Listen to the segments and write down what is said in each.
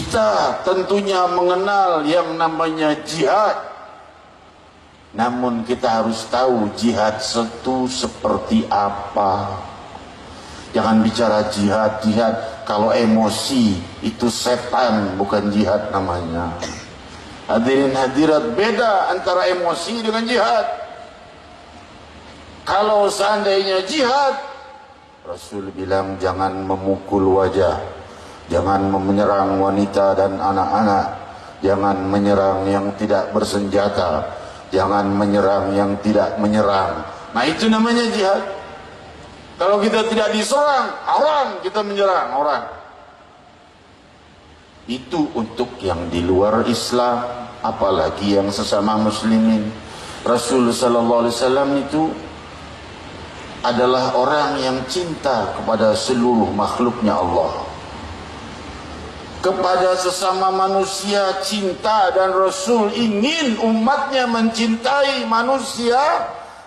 Kita tentunya mengenal yang namanya jihad. Namun kita harus tahu jihad itu seperti apa. Jangan bicara jihad kalau emosi itu setan, bukan jihad namanya. Hadirin hadirat, beda antara emosi dengan jihad. Kalau seandainya jihad, Rasul bilang jangan memukul wajah, jangan menyerang wanita dan anak-anak, jangan menyerang yang tidak bersenjata, jangan menyerang yang tidak menyerang. Nah, itu namanya jihad. Kalau kita tidak diserang, haram kita menyerang orang. Itu untuk yang di luar Islam, apalagi yang sesama muslimin. Rasul sallallahu alaihi wasallam itu adalah orang yang cinta kepada seluruh makhluknya Allah, kepada sesama manusia cinta, dan Rasul ingin umatnya mencintai manusia,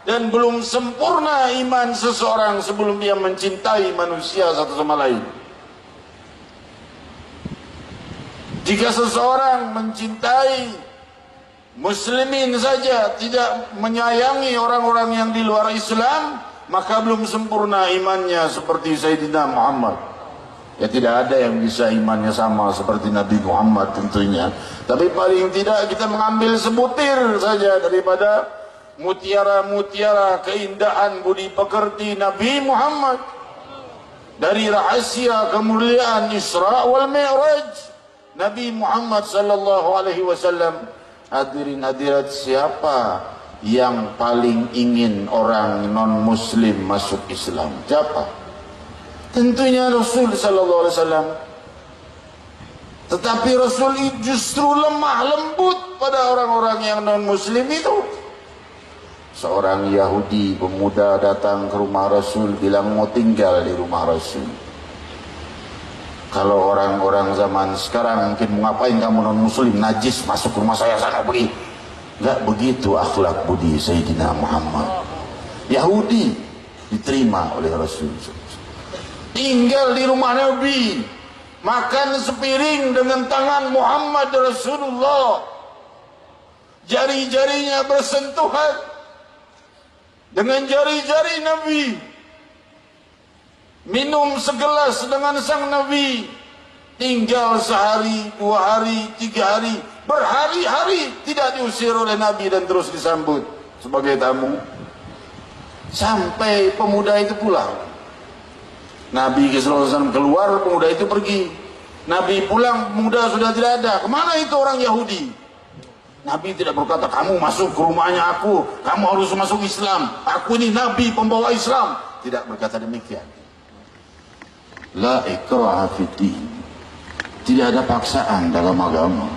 dan belum sempurna iman seseorang sebelum dia mencintai manusia satu sama lain. Jika seseorang mencintai muslimin saja, tidak menyayangi orang-orang yang di luar Islam, maka belum sempurna imannya seperti Sayyidina Muhammad. Ya, tidak ada yang bisa imannya sama seperti Nabi Muhammad tentunya. Tapi paling tidak kita mengambil sebutir saja daripada mutiara-mutiara keindahan budi pekerti Nabi Muhammad. Dari rahasia kemuliaan Isra wal Mi'raj Nabi Muhammad sallallahu alaihi wasallam. Hadirin hadirat, siapa yang paling ingin orang non-muslim masuk Islam? Siapa? Tentunya Rasul sallallahu alaihi wasallam. Tetapi Rasul justru lemah lembut pada orang-orang yang non-muslim itu. Seorang Yahudi pemuda datang ke rumah Rasul, bilang mau tinggal di rumah Rasul. Kalau orang-orang zaman sekarang mungkin mau ngapain kamu non-muslim, najis, masuk ke rumah saya sana pergi. Enggak begitu akhlak budi Sayyidina Muhammad. Yahudi diterima oleh Rasul. Tinggal di rumah Nabi, makan sepiring dengan tangan Muhammad Rasulullah, jari-jarinya bersentuhan dengan jari-jari Nabi, minum segelas dengan sang Nabi, tinggal sehari, 2 hari, 3 hari, berhari-hari tidak diusir oleh Nabi dan terus disambut sebagai tamu. Sampai pemuda itu pulang. Nabi SAW keluar, pemuda itu pergi. Nabi pulang, pemuda sudah tidak ada. Kemana itu orang Yahudi? Nabi tidak berkata, kamu masuk ke rumahnya aku, kamu harus masuk Islam, aku ini Nabi pembawa Islam. Tidak berkata demikian. La ikraha fiddin. Tidak ada paksaan dalam agama.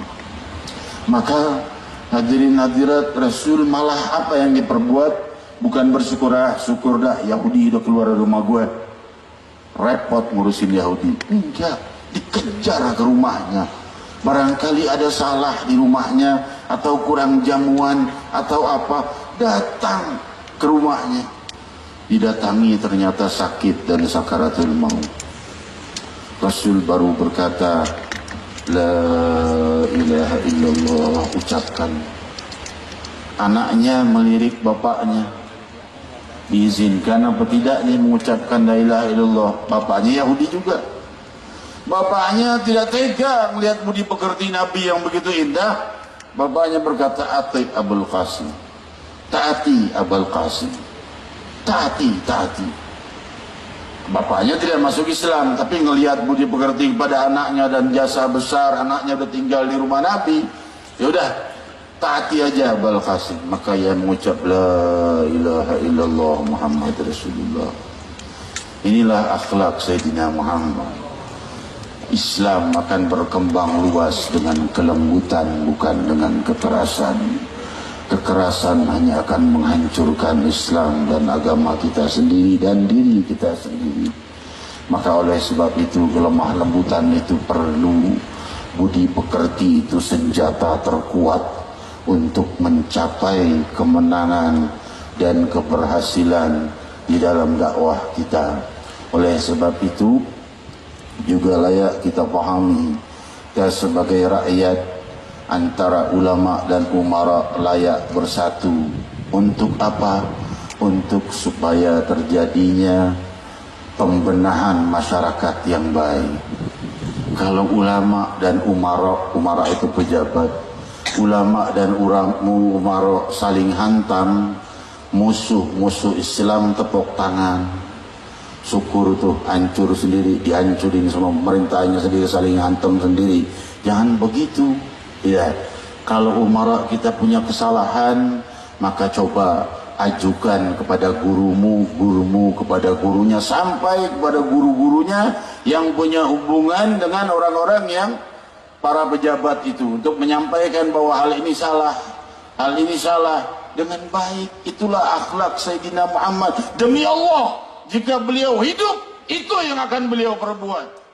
Maka hadirin hadirat, Rasul malah apa yang diperbuat, bukan bersyukur, syukur dah Yahudi udah keluar dari rumah gue, repot ngurusin Yahudi. Enggak, dikejar ke rumahnya. Barangkali ada salah di rumahnya, atau kurang jamuan, atau apa, datang ke rumahnya. Didatangi ternyata sakit dan sakaratul maut. Rasul baru berkata, la ilaha illallah, ucapkan. Anaknya melirik bapaknya, diizinkan apa tidak nih mengucapkan la ilaha illallah. Bapaknya Yahudi juga. Bapaknya tidak tega melihat budi pekerti Nabi yang begitu indah. Bapaknya berkata, ati Abul Qasim, taati Abul Qasim, taati. Bapaknya tidak masuk Islam, tapi ngelihat budi pekerti kepada anaknya dan jasa besar, anaknya udah tinggal di rumah Nabi, ya udah taati aja Abul Qasim. Maka ia mengucap la ilaha illallah Muhammad Rasulullah. Inilah akhlak Sayyidina Muhammad. Islam akan berkembang luas dengan kelembutan, bukan dengan kekerasan. Kekerasan hanya akan menghancurkan Islam dan agama kita sendiri dan diri kita sendiri. Maka oleh sebab itu kelemah lembutan itu perlu. Budi pekerti itu senjata terkuat untuk mencapai kemenangan dan keberhasilan di dalam dakwah kita. Oleh sebab itu juga layak kita pahami kita sebagai rakyat, antara ulama dan umara layak bersatu. Untuk apa? Untuk supaya terjadinya pembenahan masyarakat yang baik. Kalau ulama dan umara itu pejabat, ulama dan umara saling hantam, musuh Islam tepuk tangan, syukur tuh hancur sendiri, dihancurin sama pemerintahnya sendiri, saling hantam sendiri. Jangan begitu ya. Kalau umara kita punya kesalahan, maka coba ajukan kepada gurumu kepada gurunya, sampai kepada guru-gurunya yang punya hubungan dengan orang-orang yang para pejabat itu, untuk menyampaikan bahwa hal ini salah dengan baik. Itulah akhlak Sayyidina Muhammad. Demi Allah, jika beliau hidup, itu yang akan beliau perbuat.